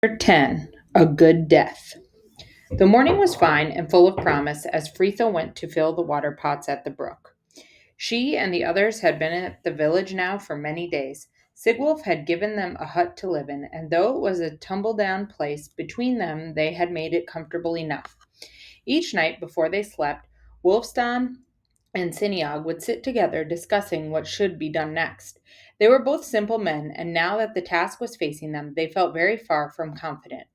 Chapter 10. A Good Death. The morning was fine and full of promise as Fritha went to fill the water pots at the brook. She and the others had been at the village now for many days. Sigwulf had given them a hut to live in, and though it was a tumble-down place, between them they had made it comfortable enough. Each night before they slept, Wulfstan and Siniag would sit together discussing what should be done next. They were both simple men, and now that the task was facing them, they felt very far from confident.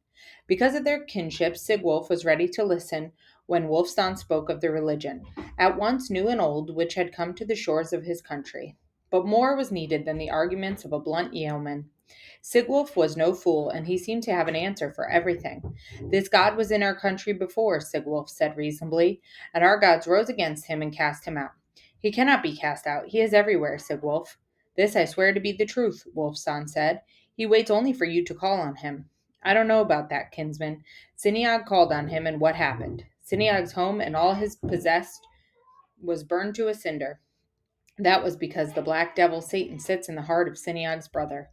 Because of their kinship, Sigwulf was ready to listen when Wulfstan spoke of the religion, at once new and old, which had come to the shores of his country. But more was needed than the arguments of a blunt yeoman. Sigwulf was no fool, and he seemed to have an answer for everything. This god was in our country before, Sigwulf said reasonably, and our gods rose against him and cast him out. He cannot be cast out. He is everywhere, Sigwulf. This I swear to be the truth, Wulfstan said. He waits only for you to call on him. I don't know about that, kinsman. Siniag called on him, and what happened? Siniag's home and all his possessed was burned to a cinder. That was because the black devil Satan sits in the heart of Siniag's brother.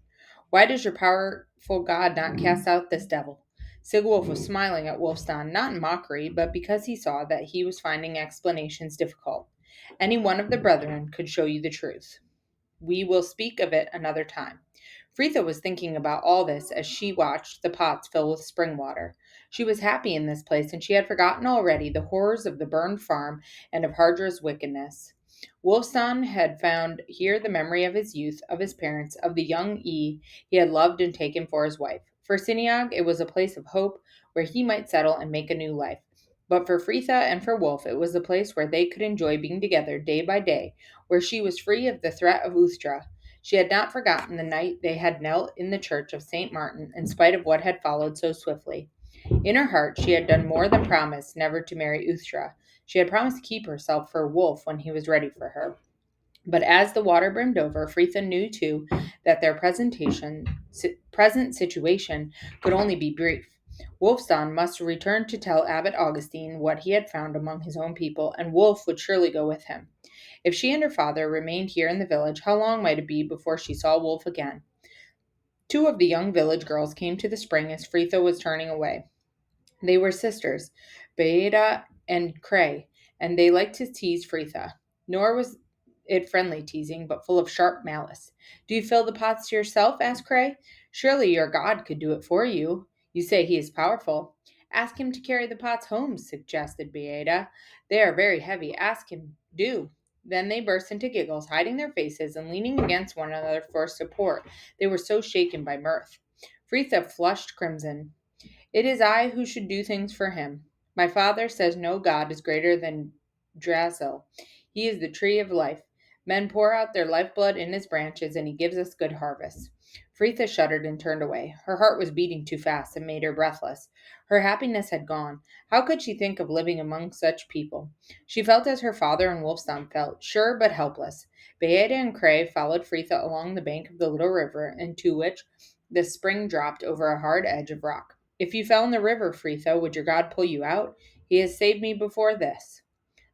Why does your powerful God not cast out this devil? Sigwulf was smiling at Wulfstan, not in mockery, but because he saw that he was finding explanations difficult. Any one of the brethren could show you the truth. We will speak of it another time. Fritha was thinking about all this as she watched the pots fill with spring water. She was happy in this place, and she had forgotten already the horrors of the burned farm and of Hardra's wickedness. Wulfstan had found here the memory of his youth, of his parents, of the young he had loved and taken for his wife. For Siniag, it was a place of hope where he might settle and make a new life. But for Fritha and for Wulf, it was a place where they could enjoy being together day by day, where she was free of the threat of Uthra. She had not forgotten the night they had knelt in the church of St. Martin, in spite of what had followed so swiftly. In her heart, she had done more than promise never to marry Uthra. She had promised to keep herself for Wulf when he was ready for her. But as the water brimmed over, Fritha knew too that their present situation could only be brief. Wulfstan must return to tell Abbot Augustine what he had found among his own people, and Wulf would surely go with him. If she and her father remained here in the village, how long might it be before she saw Wulf again? Two of the young village girls came to the spring as Fritha was turning away. They were sisters, Beata and Cray, and they liked to tease Fritha. Nor was it friendly teasing, but full of sharp malice. Do you fill the pots yourself? Asked Cray. Surely your God could do it for you. You say he is powerful. Ask him to carry the pots home, suggested Beata. They are very heavy. Ask him. Do. Then they burst into giggles, hiding their faces and leaning against one another for support. They were so shaken by mirth. Fritha flushed crimson. It is I who should do things for him. My father says no God is greater than Drasil. He is the tree of life. Men pour out their lifeblood in his branches, and he gives us good harvests. Fritha shuddered and turned away. Her heart was beating too fast and made her breathless. Her happiness had gone. How could she think of living among such people? She felt as her father and Wulfstan felt, sure but helpless. Beata and Cray followed Fritha along the bank of the little river, into which the spring dropped over a hard edge of rock. If you fell in the river, Fritha, would your God pull you out? He has saved me before this.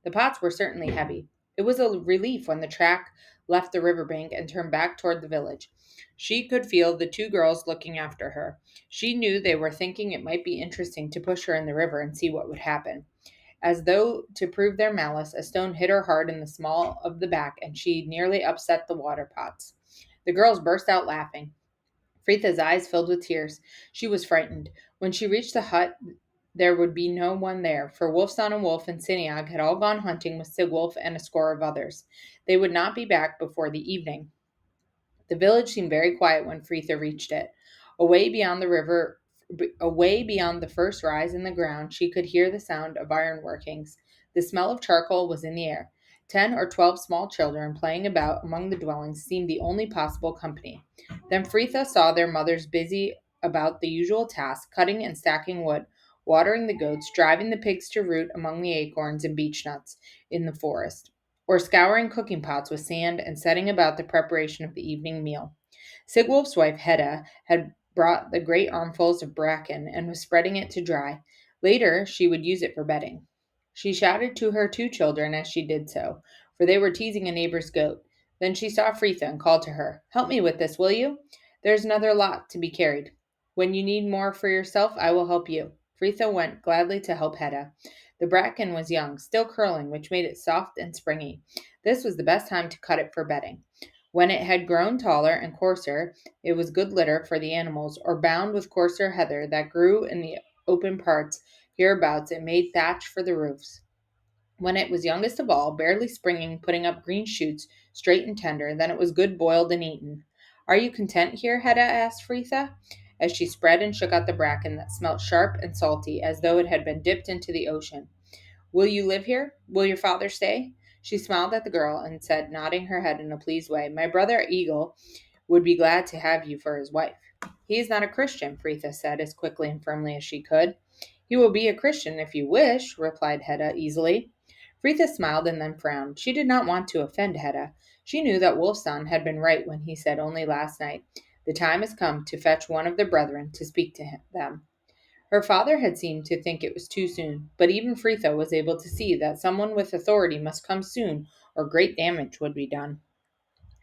The pots were certainly heavy. It was a relief when the track left the river bank and turned back toward the village. She could feel the two girls looking after her. She knew they were thinking it might be interesting to push her in the river and see what would happen. As though to prove their malice, a stone hit her hard in the small of the back, and she nearly upset the water pots. The girls burst out laughing. Fritha's eyes filled with tears. She was frightened. When she reached the hut, there would be no one there, for Wulfstan and Wulf and Siniag had all gone hunting with Sigwulf and a score of others. They would not be back before the evening. The village seemed very quiet when Fritha reached it. Away beyond the river, away beyond the first rise in the ground, she could hear the sound of iron workings. The smell of charcoal was in the air. 10 or 12 small children playing about among the dwellings seemed the only possible company. Then Fritha saw their mothers busy about the usual task, cutting and stacking wood, watering the goats, driving the pigs to root among the acorns and beechnuts in the forest, or scouring cooking pots with sand and setting about the preparation of the evening meal. Sigwulf's wife Hedda had brought the great armfuls of bracken and was spreading it to dry. Later she would use it for bedding. She shouted to her two children as she did so, for they were teasing a neighbor's goat. Then she saw Fritha and called to her, "Help me with this, will you? There's another lot to be carried." When you need more for yourself, I will help you. Fritha went gladly to help Hedda. The bracken was young, still curling, which made it soft and springy. This was the best time to cut it for bedding. When it had grown taller and coarser, it was good litter for the animals, or bound with coarser heather that grew in the open parts hereabouts and made thatch for the roofs. When it was youngest of all, barely springing, putting up green shoots, straight and tender, then it was good boiled and eaten. Are you content here, Hedda asked Fritha, as she spread and shook out the bracken that smelt sharp and salty, as though it had been dipped into the ocean. Will you live here? Will your father stay? She smiled at the girl and said, nodding her head in a pleased way, My brother Eagle would be glad to have you for his wife. He is not a Christian, Fritha said as quickly and firmly as she could. He will be a Christian if you wish, replied Hedda easily. Fritha smiled and then frowned. She did not want to offend Hedda. She knew that Wolfson had been right when he said only last night, The time has come to fetch one of the brethren to speak to them. Her father had seemed to think it was too soon, but even Fritha was able to see that someone with authority must come soon, or great damage would be done.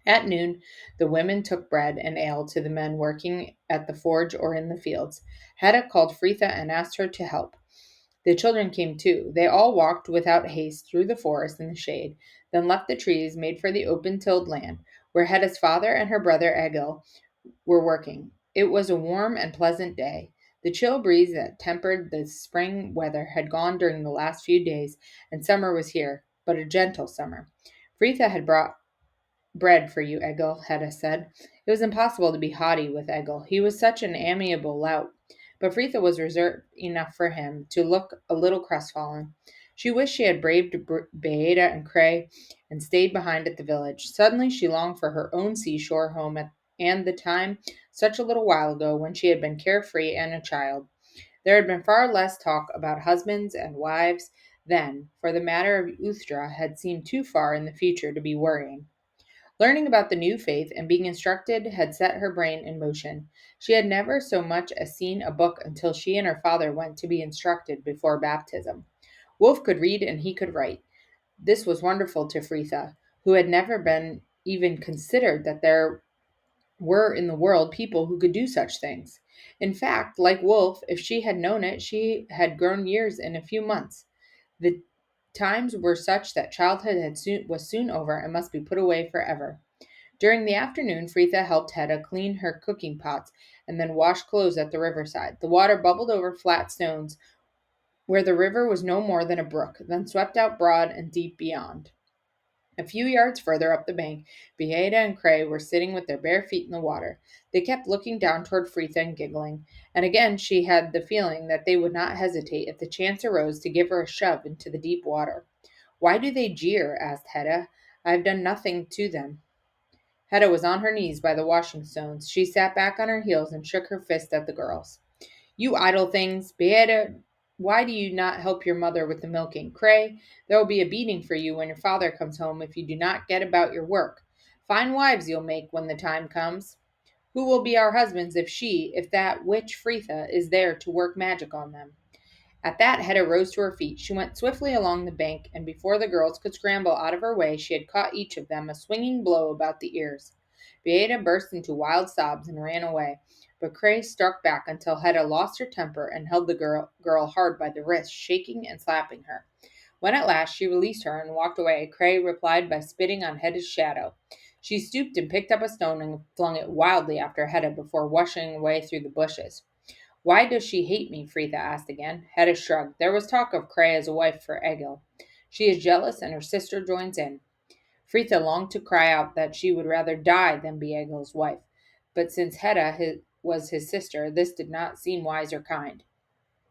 At noon, the women took bread and ale to the men working at the forge or in the fields. Hedda called Fritha and asked her to help. The children came too. They all walked without haste through the forest in the shade, then left the trees, made for the open tilled land, where Hedda's father and her brother Egil were working. It was a warm and pleasant day. The chill breeze that tempered the spring weather had gone during the last few days, and summer was here, but a gentle summer. Fritha had brought bread for you, Egil, Hedda said. It was impossible to be haughty with Egil. He was such an amiable lout. But Fritha was reserved enough for him to look a little crestfallen. She wished she had braved Beata and Cray and stayed behind at the village. Suddenly she longed for her own seashore home and the time, such a little while ago, when she had been carefree and a child. There had been far less talk about husbands and wives then, for the matter of Uthra had seemed too far in the future to be worrying. Learning about the new faith and being instructed had set her brain in motion. She had never so much as seen a book until she and her father went to be instructed before baptism. Wolf could read and he could write. This was wonderful to Fritha, who had never been even considered that there were in the world people who could do such things. In fact, like Wolf, if she had known it, she had grown years in a few months. The times were such that childhood was soon over and must be put away forever. During the afternoon, Fritha helped Hedda clean her cooking pots and then wash clothes at the riverside. The water bubbled over flat stones where the river was no more than a brook, then swept out broad and deep beyond. A few yards further up the bank, Beata and Cray were sitting with their bare feet in the water. They kept looking down toward Fritha and giggling, and again she had the feeling that they would not hesitate if the chance arose to give her a shove into the deep water. Why do they jeer? Asked Hedda. I have done nothing to them. Hedda was on her knees by the washing stones. She sat back on her heels and shook her fist at the girls. You idle things! Beata, why do you not help your mother with the milking? Cray, there will be a beating for you when your father comes home if you do not get about your work. Fine wives you'll make when the time comes. Who will be our husbands if that witch Fritha is there to work magic on them? At that, Hedda rose to her feet. She went swiftly along the bank, and before the girls could scramble out of her way, she had caught each of them a swinging blow about the ears. Beata burst into wild sobs and ran away, but Cray struck back until Hedda lost her temper and held the girl hard by the wrist, shaking and slapping her. When at last she released her and walked away, Cray replied by spitting on Hedda's shadow. She stooped and picked up a stone and flung it wildly after Hedda before rushing away through the bushes. Why does she hate me? Fritha asked again. Hedda shrugged. There was talk of Cray as a wife for Egil. She is jealous and her sister joins in. Fritha longed to cry out that she would rather die than be Egil's wife, but since Hedda was his sister, this did not seem wise or kind.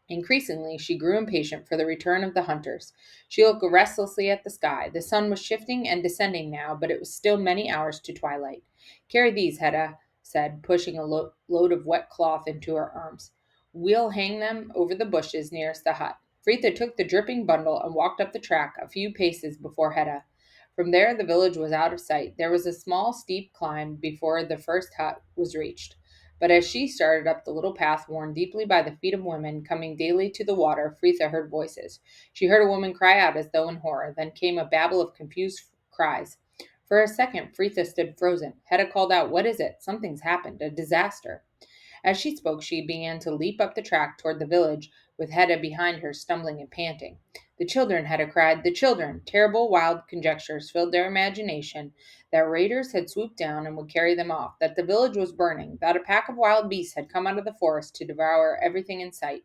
Increasingly, she grew impatient for the return of the hunters. She looked restlessly at the sky. The sun was shifting and descending now, but it was still many hours to twilight. Carry these, Hedda said, pushing a load of wet cloth into her arms. We'll hang them over the bushes nearest the hut. Fritha took the dripping bundle and walked up the track a few paces before Hedda. From there, the village was out of sight. There was a small, steep climb before the first hut was reached. But as she started up the little path worn deeply by the feet of women coming daily to the water, Fritha heard voices. She heard a woman cry out as though in horror. Then came a babble of confused cries. For a second, Fritha stood frozen. Hedda called out, What is it? Something's happened. A disaster. As she spoke, she began to leap up the track toward the village, with Hedda behind her, stumbling and panting. The children, Hedda cried, the children! Terrible, wild conjectures filled their imagination that raiders had swooped down and would carry them off, that the village was burning, that a pack of wild beasts had come out of the forest to devour everything in sight.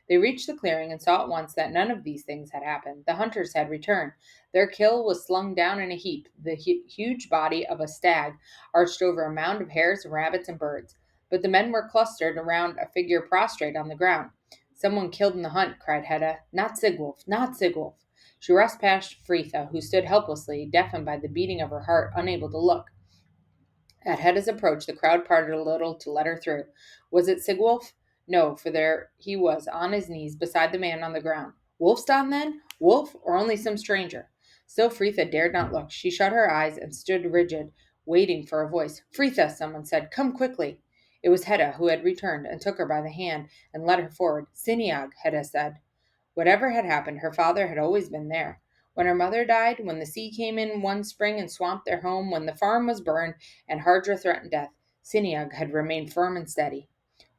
They reached the clearing and saw at once that none of these things had happened. The hunters had returned. Their kill was slung down in a heap, the huge body of a stag arched over a mound of hares, rabbits, and birds. But the men were clustered around a figure prostrate on the ground. Someone killed in the hunt, cried Hedda. Not Sigwulf, not Sigwulf. She rushed past Fritha, who stood helplessly, deafened by the beating of her heart, unable to look. At Hedda's approach, the crowd parted a little to let her through. Was it Sigwulf? No, for there he was, on his knees, beside the man on the ground. Wulfstan, then? Wolf, or only some stranger? Still Fritha dared not look. She shut her eyes and stood rigid, waiting for a voice. Fritha, someone said, come quickly. It was Hedda, who had returned, and took her by the hand and led her forward. Siniag, Hedda said. Whatever had happened, her father had always been there. When her mother died, when the sea came in one spring and swamped their home, when the farm was burned and Hardra threatened death, Siniag had remained firm and steady.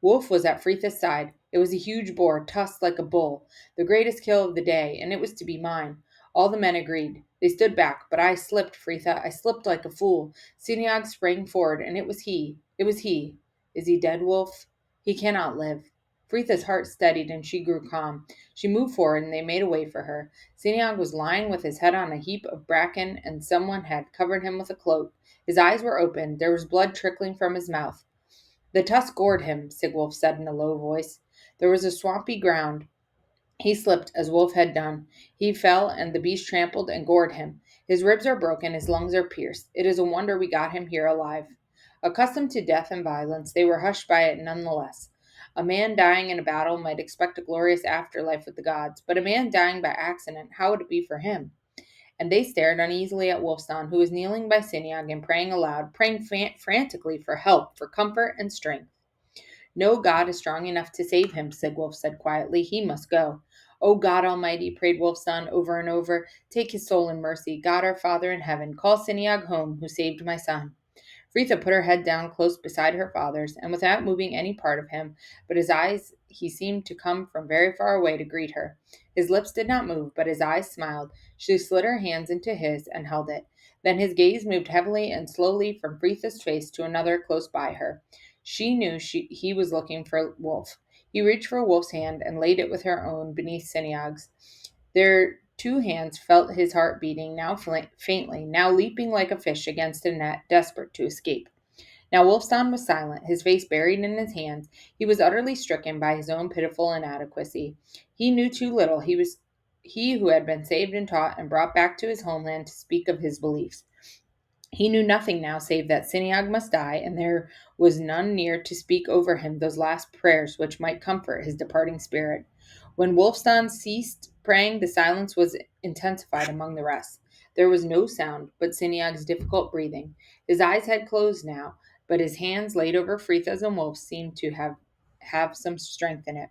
Wolf was at Fritha's side. It was a huge boar, tusked like a bull, the greatest kill of the day, and it was to be mine. All the men agreed. They stood back, but I slipped, Fritha. I slipped like a fool. Siniag sprang forward, and it was he. It was he. Is he dead, Wolf? He cannot live. Fritha's heart steadied, and she grew calm. She moved forward, and they made a way for her. Siniag was lying with his head on a heap of bracken, and someone had covered him with a cloak. His eyes were open. There was blood trickling from his mouth. The tusk gored him, Sigwulf said in a low voice. There was a swampy ground. He slipped, as Wolf had done. He fell, and the beast trampled and gored him. His ribs are broken, his lungs are pierced. It is a wonder we got him here alive. Accustomed to death and violence, they were hushed by it none the less. A man dying in a battle might expect a glorious afterlife with the gods, but a man dying by accident, how would it be for him? And they stared uneasily at Wulfstan, who was kneeling by Siniag and praying aloud, praying frantically for help, for comfort and strength. No god is strong enough to save him, Sigwulf said quietly. He must go. O God Almighty, prayed Wulfstan over and over, take his soul in mercy. God our Father in heaven, call Siniag home, who saved my son. Fritha put her head down close beside her father's, and without moving any part of him, but his eyes, he seemed to come from very far away to greet her. His lips did not move, but his eyes smiled. She slid her hands into his and held it. Then his gaze moved heavily and slowly from Fritha's face to another close by her. She knew he was looking for Wolf. He reached for Wolf's hand and laid it with her own beneath Siniag's. Their two hands felt his heart beating, now faintly, now leaping like a fish against a net, desperate to escape. Now Wulfstan was silent, his face buried in his hands. He was utterly stricken by his own pitiful inadequacy. He knew too little. He who had been saved and taught and brought back to his homeland to speak of his beliefs. He knew nothing now save that Siniag must die, and there was none near to speak over him those last prayers which might comfort his departing spirit. When Wulfstan ceased praying, the silence was intensified among the rest. There was no sound but Siniag's difficult breathing. His eyes had closed now, but his hands laid over Fritha's and Wolf's seemed to have some strength in it.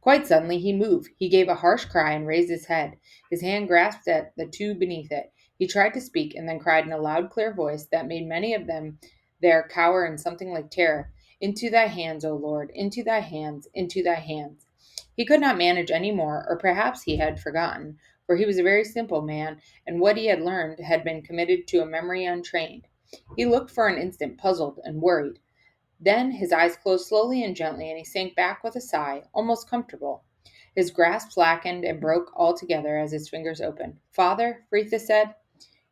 Quite suddenly he moved. He gave a harsh cry and raised his head. His hand grasped at the two beneath it. He tried to speak, and then cried in a loud, clear voice that made many of them there cower in something like terror. Into thy hands, O Lord, into thy hands, into thy hands. He could not manage any more, or perhaps he had forgotten, for he was a very simple man, and what he had learned had been committed to a memory untrained. He looked for an instant puzzled and worried. Then his eyes closed slowly and gently, and he sank back with a sigh, almost comfortable. His grasp slackened and broke altogether as his fingers opened. Father, Fritha said.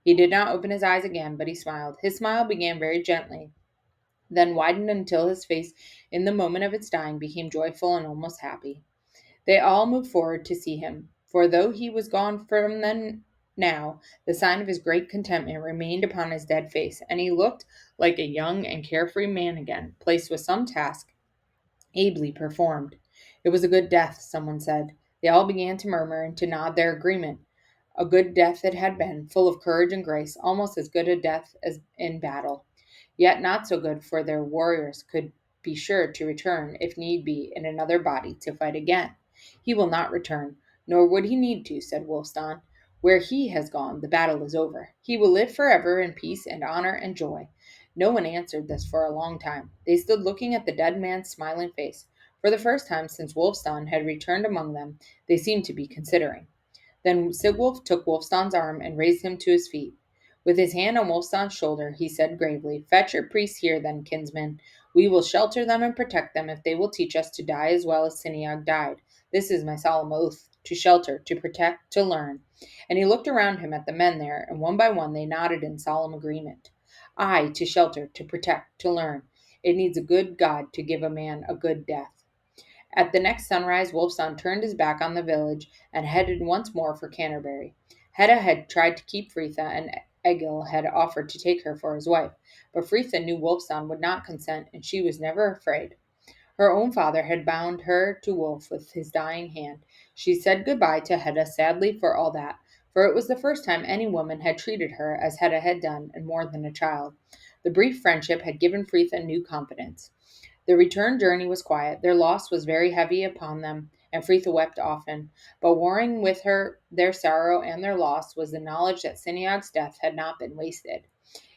He did not open his eyes again, but he smiled. His smile began very gently, then widened until his face, in the moment of its dying, became joyful and almost happy. They all moved forward to see him, for though he was gone from them now, the sign of his great contentment remained upon his dead face, and he looked like a young and carefree man again, placed with some task ably performed. It was a good death, someone said. They all began to murmur and to nod their agreement. A good death it had been, full of courage and grace, almost as good a death as in battle. Yet not so good, for their warriors could be sure to return, if need be, in another body to fight again. He will not return, nor would he need to, said Wulfstan. Where he has gone, the battle is over. He will live forever in peace and honor and joy. No one answered this for a long time. They stood looking at the dead man's smiling face. For the first time since Wolfstan had returned among them, they seemed to be considering. Then Sigwulf took Wulfstan's arm and raised him to his feet. With his hand on Wulfstan's shoulder, he said gravely, "Fetch your priests here, then, kinsman. We will shelter them and protect them if they will teach us to die as well as Siniag died. This is my solemn oath, to shelter, to protect, to learn." And he looked around him at the men there, and one by one they nodded in solemn agreement. Aye, to shelter, to protect, to learn. It needs a good God to give a man a good death. At the next sunrise, Wulfstan turned his back on the village and headed once more for Canterbury. Hedda had tried to keep Fritha, and Egil had offered to take her for his wife, but Fritha knew Wulfstan would not consent, and she was never afraid. Her own father had bound her to Wulf with his dying hand. She said good-bye to Hedda sadly for all that, for it was the first time any woman had treated her as Hedda had done, and more than a child. The brief friendship had given Fritha new confidence. The return journey was quiet. Their loss was very heavy upon them, and Fritha wept often. But warring with her their sorrow and their loss was the knowledge that Siniag's death had not been wasted.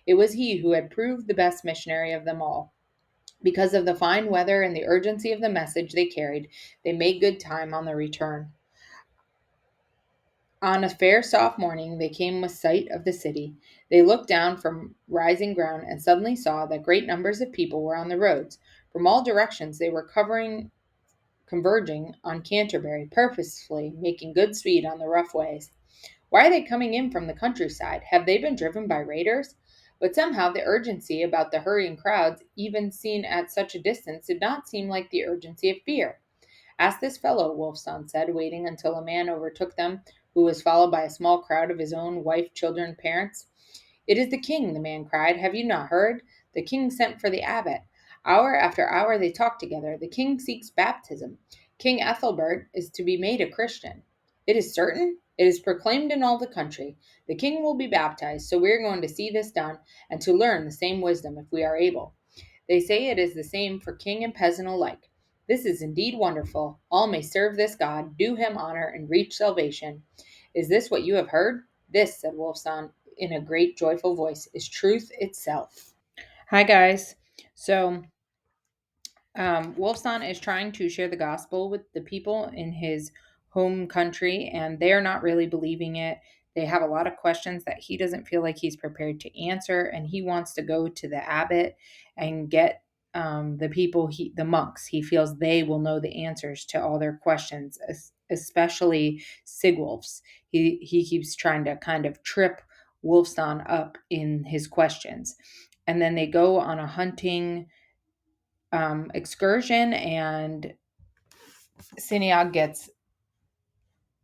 It was he who had proved the best missionary of them all. Because of the fine weather and the urgency of the message they carried, they made good time on the return. On a fair soft morning they came with sight of the city. They looked down from rising ground and suddenly saw that great numbers of people were on the roads. From all directions they were converging on Canterbury, purposefully making good speed on the rough ways. Why are they coming in from the countryside? Have they been driven by raiders? But somehow the urgency about the hurrying crowds, even seen at such a distance, did not seem like the urgency of fear. "Ask this fellow," Wulfstan said, waiting until a man overtook them, who was followed by a small crowd of his own wife, children, parents. "It is the king," the man cried. "Have you not heard? The king sent for the abbot. Hour after hour they talk together. The king seeks baptism. King Ethelbert is to be made a Christian. It is certain? It is proclaimed in all the country. The king will be baptized, so we are going to see this done, and to learn the same wisdom if we are able. They say it is the same for king and peasant alike. This is indeed wonderful. All may serve this God, do him honor, and reach salvation. Is this what you have heard?" "This," said Wolfson in a great joyful voice, "is truth itself." Hi, guys. So, Wolfson is trying to share the gospel with the people in his home country, and they're not really believing it. They have a lot of questions that he doesn't feel like he's prepared to answer, and he wants to go to the abbot and get the people, the monks. He feels they will know the answers to all their questions, especially Sigwulf's. He keeps trying to kind of trip Wolfson up in his questions. And then they go on a hunting excursion, and Siniag gets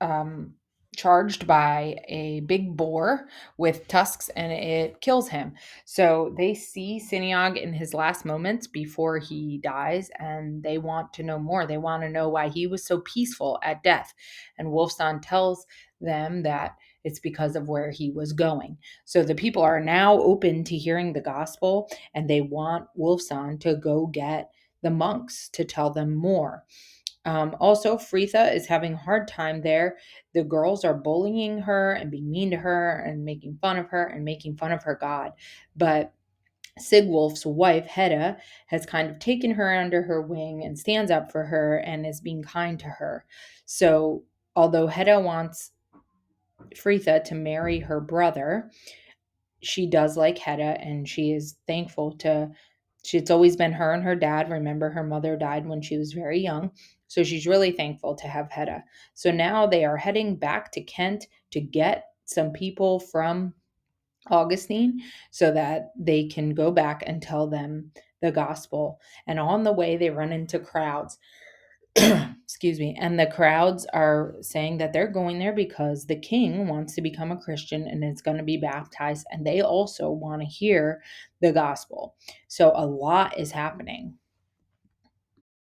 um, charged by a big boar with tusks, and it kills him. So they see Siniag in his last moments before he dies, and they want to know more. They want to know why he was so peaceful at death. And Wolfson tells them that it's because of where he was going. So the people are now open to hearing the gospel, and they want Wolfson to go get the monks to tell them more. Also, Fritha is having a hard time there. The girls are bullying her and being mean to her and making fun of her and making fun of her God. But Sigwulf's wife, Hedda, has kind of taken her under her wing and stands up for her and is being kind to her. So, although Hedda wants Fritha to marry her brother, she does like Hedda, and she is thankful to it's always been her and her dad. Remember, her mother died when she was very young. So she's really thankful to have Hedda. So now they are heading back to Kent to get some people from Augustine so that they can go back and tell them the gospel. And on the way, they run into crowds. Excuse me. And the crowds are saying that they're going there because the king wants to become a Christian and is going to be baptized. And they also want to hear the gospel. So a lot is happening.